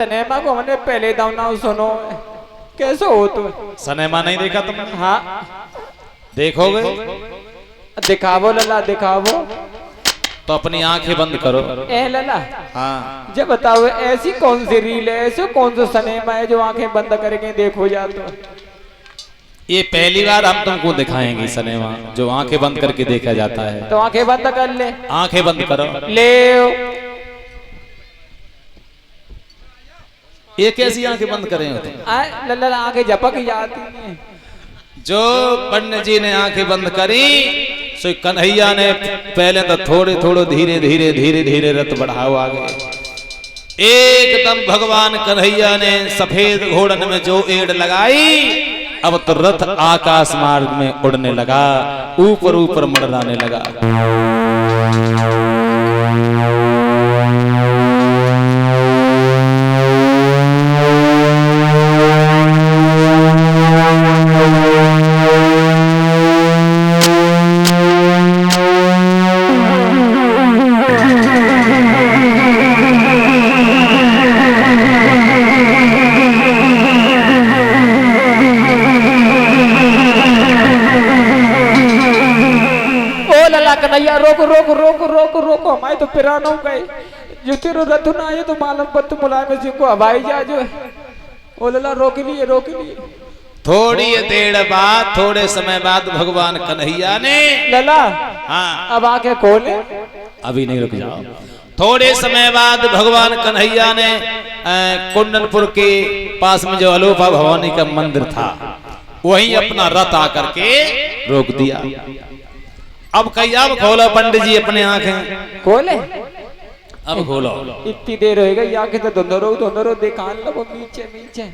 Cinema को हमने पहले दावना सुनो कैसे हो तुम? सिनेमा नहीं देखा तुमने? हाँ देखोगे दिखावो लला दिखावो। तो अपनी आंखें बंद करो। ए लला हाँ जब बताओ ऐसी कौन सी रील है, ऐसे कौन सा सिनेमा है जो आंखें बंद करके देखो जा तो? ये पहली बार हम तुमको दिखाएंगे सिनेमा जो आंखें बंद करके देखा जाता है। तो आंखें बंद कर ले। आंखें बंद करो। ले ये कैसी आंखें बंद करें तुम? लला आंखें झपक जाती हैं। जो पंडित जी ने आंखें बंद करी सो कन्हैया ने पहले तो थोड़े थोड़े धीरे धीरे धीरे धीरे रथ बढ़ाओ आगे। एकदम भगवान कन्हैया ने सफेद घोड़न में जो एड़ लगाई, अब तो रथ आकाश मार्ग में उड़ने लगा, ऊपर ऊपर मंडराने लगा। कन्हैया रोको रोको रोको रोको रोको, हमारे तो पिरान हो गए। जो तेरो रथ ना आए तो मालूम पत्त मुलायम सिंह को हवाई जहाज है। ओ लला रोक लिए रोक लिए। थोड़ी देर बाद थोड़े समय बाद भगवान कन्हैया ने लला हाँ अब आके खोले। अभी नहीं, रुक जाओ। थोड़े समय बाद भगवान कन्हैया ने कुंडनपुर के पास में जो अलोपा भवानी का मंदिर था वहीं अपना रथ आकर के रोक दिया। अब कही अब खोलो पंडित जी अपने आंखें खोले। अब खोलो। इतनी देर हो गई आंखें तो धुंधरो दिखान लो नीचे नीचे।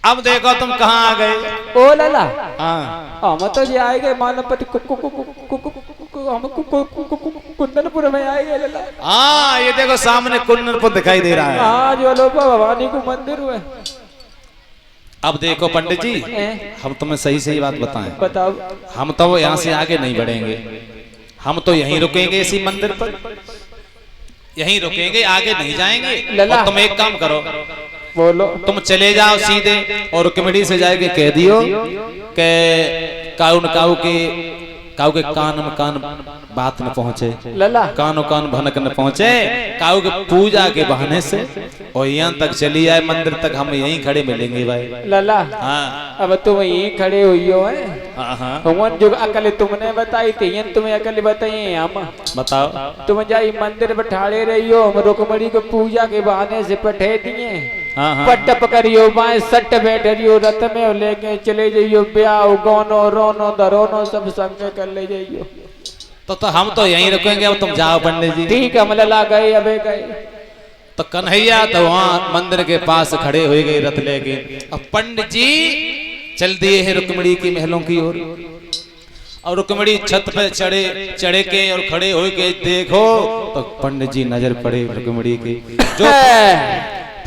अब देखो तुम कहाँ आ गए? ओ लला हाँ हम तो ये आए गए मानवपति कुंदनपुर में आए गए लला। हाँ ये देखो सामने कुंदनपुर दिखाई दे रहा है। हाँ जो अलोपा भवानी को मंदिर हुआ। अब देखो पंडित जी हम तुम्हें सही सही बात बताएं। बताओ। हम तो यहाँ से आगे नहीं बढ़ेंगे, हम तो यहीं रुकेंगे इसी मंदिर पर, यहीं रुकेंगे, आगे नहीं जाएंगे। और तुम एक काम करो, बोलो। तुम चले जाओ सीधे और कमेटी से जाके कह दियो कि काऊ के कान में कान बात न पहुंचे, लला कानो कान भनक न पहुंचे, काऊ के पूजा के बहाने से और यहाँ तक चली आए मंदिर तक, हम यहीं खड़े मिलेंगे भाई। लला हाँ अब तुम यहीं खड़े हुई हो है। हाँ भगवान जो अकल तुमने बताई थी तुम्हें अकल बताइए। हम बताओ। तुम जाई मंदिर बैठाड़े रही हो, हम रुकमणी को पूजा के बहाने से पठे दिए। पट पकड़ियो बाएं सट बैठ रहियो रथ में लेके चले जाइयो, ब्याह गानो रोनो धरोनो सब संग कर ले जाइयो। तो हम तो यहीं रुकेंगे। अब तुम जाओ पंडित जी। ठीक है हम लला गए अबे गए। तो कन्हैया तो वहाँ मंदिर के पास खड़े हुए गए रथ लेके। अब पंडित जी चल दिए हैं रुक्मिणी की महलों की ओर। और रुक्मिणी छत पे चढ़े के और खड़े हुए के देखो तो पंडित जी नजर पड़े रुक्मिणी की। जो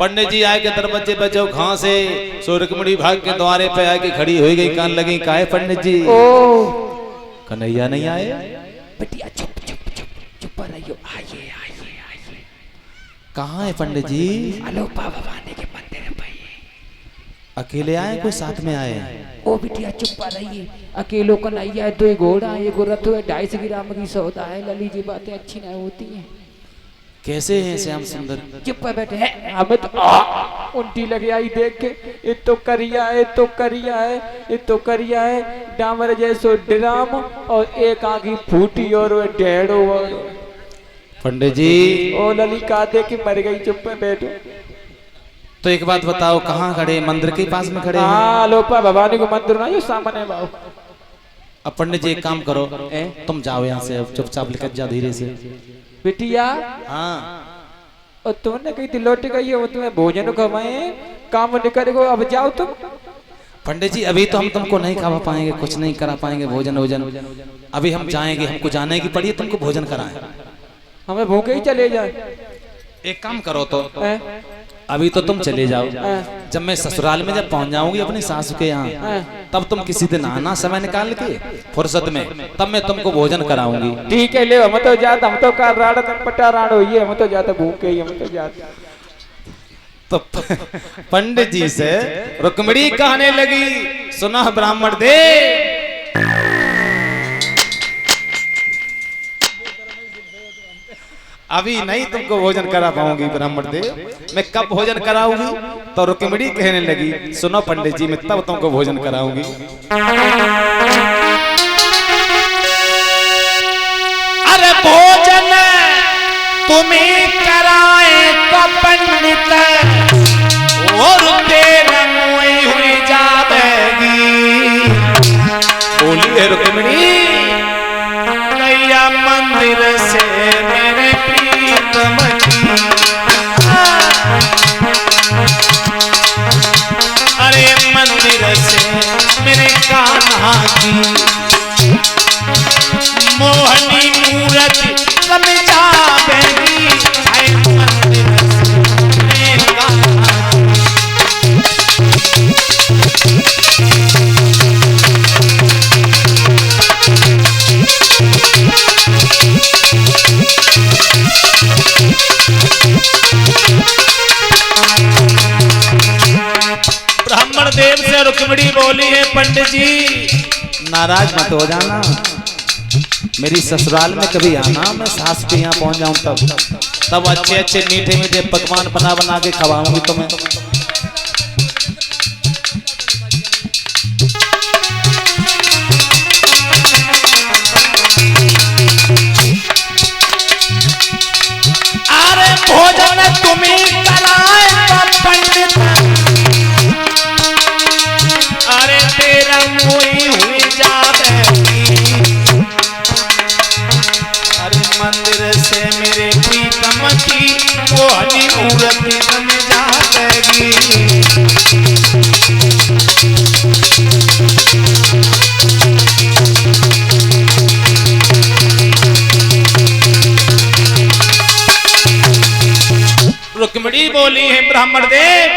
पंडित जी आए के दरवाजे पे जो घां से सो रुक्मिणी भाग के द्वारे पे आके खड़ी हो गई, कान लगी। काहे पंडित जी? कन्हैया नहीं आए? बेटिया चुप चुप चुप चुप रहियो। आइए आइए आइए। कहाँ है पंडित जी? अलोपा भवानी के मंदिर पे। अकेले आए कोई साथ में आए? ओ बिटिया चुप रहिए। अकेलो का नहीं है, 2 घोड़ा है, 1 रथ है, 250 ग्राम की सौदा है। लली जी बातें अच्छी नहीं होती हैं। कैसे हैं श्याम सुंदर? चुप बैठे हैं। हमें तो उल्टी लगे आई देख के। ये तो करिया है, तो करिया है, ये तो करिया है डामर जैसो ड्राम, और एक आंखी फूटी और वो ढेड़ो। पंडित जी ओ लली का दे के मर गई। चुप में बैठो। तो एक बात बताओ, कहाँ खड़े? मंदिर के पास में खड़े हैं? हाँ अलोपा भवानी को मंदिर ना यो सामने बाबू। अब पंडित जी एक काम करो, तुम जाओ यहाँ से, अब चुपचाप लेकर जाओ धीरे से। बिटिया हाँ और तुमने कही थी लौट गई है, वो तुम्हें भोजन खवाए काम निकल गो। अब जाओ तुम। पंडित जी अभी तो हम तुमको नहीं खवा पाएंगे, कुछ नहीं करा पाएंगे भोजन। अभी हम जाएंगे, हमको जाने की पड़ी, तुमको भोजन कराएं। हमें भूखे ही चले जाए। एक काम करो तो अभी तो तुम चले जाओ, जब मैं ससुराल में जब पहुंच जाऊंगी अपनी सासू के यहाँ, तब तुम किसी दिन आना समय निकाल के फुर्सत में, तब मैं तुमको भोजन कराऊंगी। ठीक है, ले हम तो जाते, हम तो कार राड़ पटा राड़ हुई है, हम तो जाते भूखे ही, हम तो जाते। तो पंडित जी से रुक्मिणी कहने लगी, सुना ब्राह्मण देव, अभी नहीं तुमको भोजन करा पाऊंगी ब्राह्मण देव, मैं कब भोजन कराऊंगी? तो रुक्मिणी कहने लगी, सुनो पंडित जी, मैं तब तुमको भोजन कराऊंगी। अरे भोजन तुम्हें कराए तो पंडित और तेरा मुई हुई जावेगी। बोली है रुक्मिणी, गैया मंदिर से मेरे प्रीतम की, अरे मंदिर से मेरे कान्हा की मोहनी मूर्ति समझा बेगी, है मंदिर से मेरे कान्हा ब्राह्मण देव से रुक्मिणी बोली है, पंडित जी नाराज मत हो जाना, मेरी ससुराल में कभी आना, मैं सास के यहाँ पहुंच जाऊं तब अच्छे अच्छे मीठे मीठे पकवान बना बना के खवाऊंगी तुम्हें। अरे भोजन तुम्हें कराए तो पंडित, अरे तेरा मुई हुई जावेगी, अरे मंदिर से मेरे प्रीतम की मोहनी मूर्ति समझा देगी। रुक्मिणी बोली है, ब्राह्मण देव,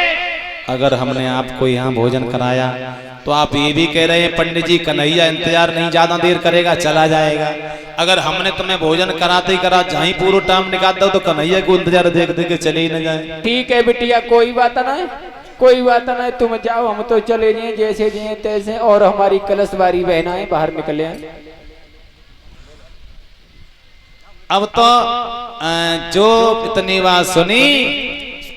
अगर हमने आपको यहाँ भोजन कराया तो आप ये भी कह रहे हैं पंडित जी कन्हैया इंतजार नहीं ज्यादा देर करेगा, चला जाएगा। अगर हमने तुम्हें भोजन कराते ही करा, जहीं पूरा टाइम निकाल दो तो कन्हैया को इंतजार देख देख के चले ही न जाए। ठीक है बिटिया, कोई बात नहीं, कोई बात नहीं, तुम जाओ, हम तो चले जाए जैसे जाए तैसे, और हमारी कलशवारी बहनाएं बाहर निकले हैं। अब तो जो इतनी बात सुनी,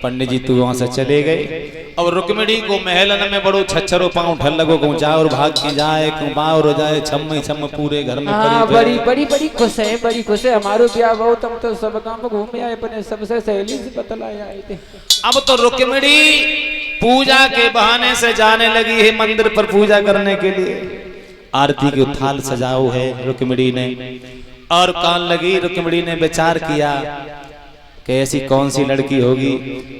पंडित जी तू वहां से चले गए। अब रुक्मिणी को महलन में बड़ो छच्छरो पांव ठल लगो को जा और भाग के जाए बावर हो जाए, छम छम पूरे घर में बड़ी बड़ी बड़ी खुश है, बड़ी खुश है। हमारो ब्याह बहुत, हम तो सब काम घूमे आए, अपने सबसे सहेली से बतलाए आए थे। अब तो रुक्मिणी पूजा के बहाने से जाने लगी है मंदिर पर पूजा करने के लिए। आरती के थाल सजाओ है रुक्मिणी ने, और कान लगी रुक्मिणी ने विचार किया कि ऐसी कौन सी लड़की होगी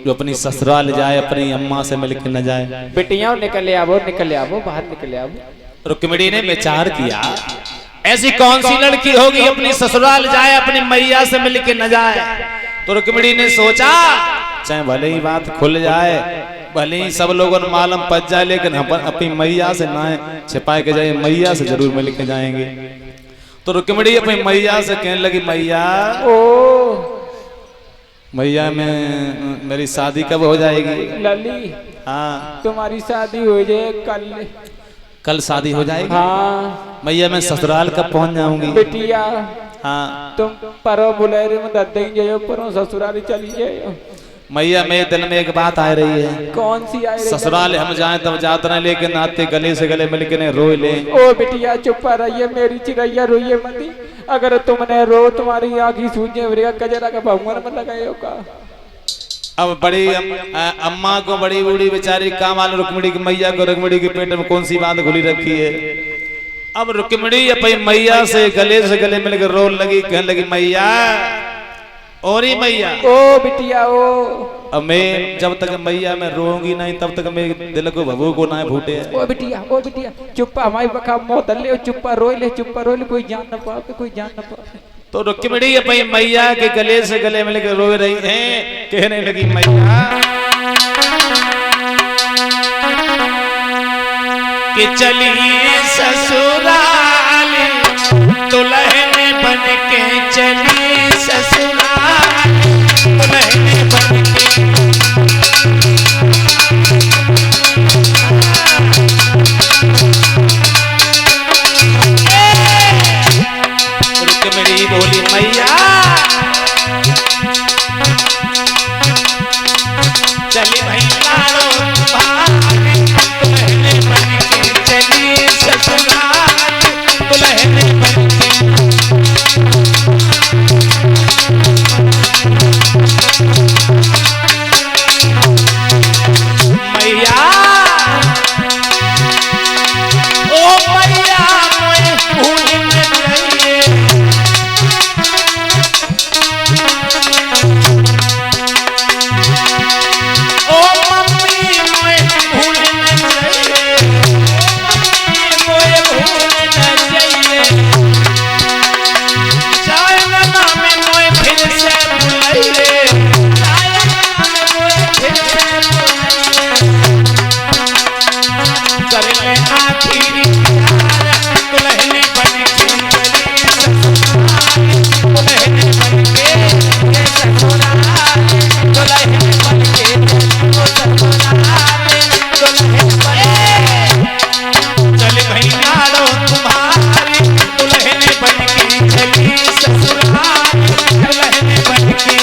जो अपनी ससुराल जाए, अपनी अम्मा से मिलकर न जाए। बेटियां निकले आवो, निकले आवो, बाहर निकले आवो। रुक्मिणी ने विचार किया, ऐसी कौन सी लड़की होगी अपनी ससुराल जाए, अपनी मैया से मिलकर न जाए। तो रुक्मिणी ने सोचा, चाहे भले ही बात खुल जाए, भले ही सब लोगों ने मालूम पच जाए, लेकिन हम अपनी मैया से ना छिपा के जाए, मैया से जरूर मिलकर जाएंगे। तो रुक्मिणी अपनी मैया से कहने लगी, मैया ओ मैया में मेरी शादी कब हो जाएगी? लली, हाँ तुम्हारी शादी हो जाए कल। कल शादी हो जाएगी? हाँ। मैया मैं ससुराल कब पहुंच जाऊंगी? बेटिया हाँ तुम परो बुलेरे में दद जाओ, परो ससुराल चली जाओ। मैया मेरे दिल में एक बात आ रही है। कौन सी आ रही? ससुराल हम जाए तब जाते रहे, लेकिन आते गले से गले मिलके ने रोए ले। ओ बिटिया चुप रहिए, मेरी चिड़ैया रोइए मती। अगर तुमने रो तुम्हारी आँखी सूझे, कजरा का भगवान में लगाए का। अब बड़ी अम्मा को बड़ी बूढ़ी बेचारी काम वाले रुक्मिणी की मैया को, रुक्मिणी के पेट में कौन सी बात घुली रखी है। अब रुक्मिणी अपनी मैया से गले मिलकर रो लगी, कहने लगी, मैया और ही मैया, ओ बिटिया ओ। अब मैं जब तक मैया मैं रोऊंगी नहीं तब तक मेरे दिल को भभू को ना फूटे। ओ बिटिया चुप्पा हमारी बका मोह ले, चुप्पा रोए ले, चुप्पा रोए ले, कोई जान न पावे, कोई जान न पावे। तो रुक्मिणी अपनी मैया के गले से गले मिलकर रो रही हैं, कहने लगी, मैया कि चलिए ससुराल, दुल्हन बन के चलिए ससुराल, दुल्हन बन के चली भाई लाड़ो तुम्हारी दुल्हन बन के चली ससुराल दुल्हन बन के मैया ओ मैया मोए भूल न जाइए ओ मम्मी मोए भूल न जाइए मोए भूल न जाइए चाहे ना में मोए फिर से बुलाइए कर ले आखिरी दुल्हन बन के चली ससुराल दुल्हन बन के ससुराल दुल्हन बन के ससुराल दुल्हन बन चल भाई लाड़ो तुम्हारी दुल्हन बन के चली ससुराल दुल्हन बन के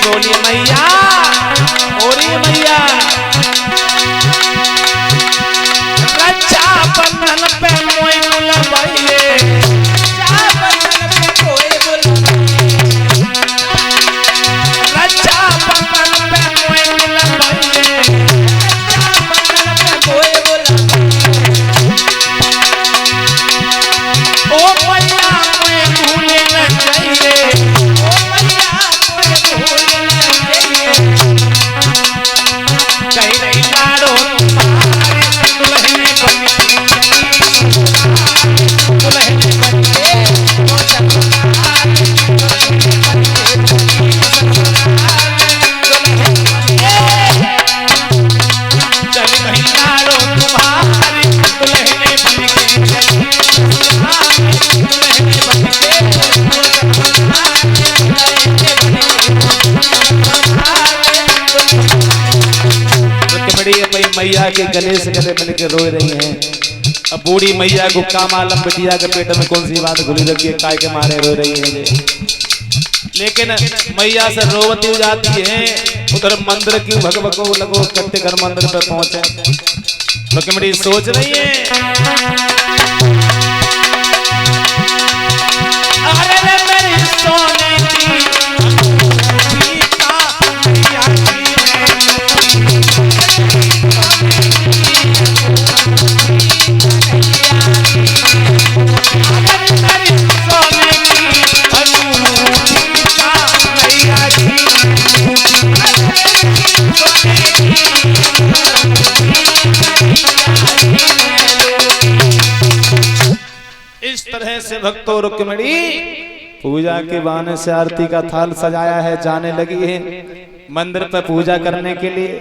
बोली मैया ओरी मैया रक्षा बंधन पे मोई बुलवाइए रक्षा बंधन पे कोई बुलवाइए रक्षा बंधन पे मोई बुलवाइए रक्षा बंधन पे कोई बुलवाइए ओ मैया मैं भूले न जाइए ओ मैया मैं भूले कहीं नहीं लाड़ो तुम्हारी दुल्हन बन के दुल्हन बन के चल नहीं लाड़ो तुम्हारी दुल्हन बन के दुल्हन बन के मैया के गले से गले मिल के रो रही हैं। अब बूढ़ी मैया को काम आलम बिटिया के पेट में कौन सी बात घुली रखी है, काय के मारे रो रही है। लेकिन मैया से रोवती हो जाती है। उधर मंदिर की भगवको लगो कत्ते घर मंदिर पे पहुंचे रुक्मिणी सोच रही है अरे मेरी सोने की इस तरह से भक्तों रुक्मिणी पूजा के बहाने से आरती का थाल सजाया है, जाने लगी है मंदिर पर पूजा करने के लिए।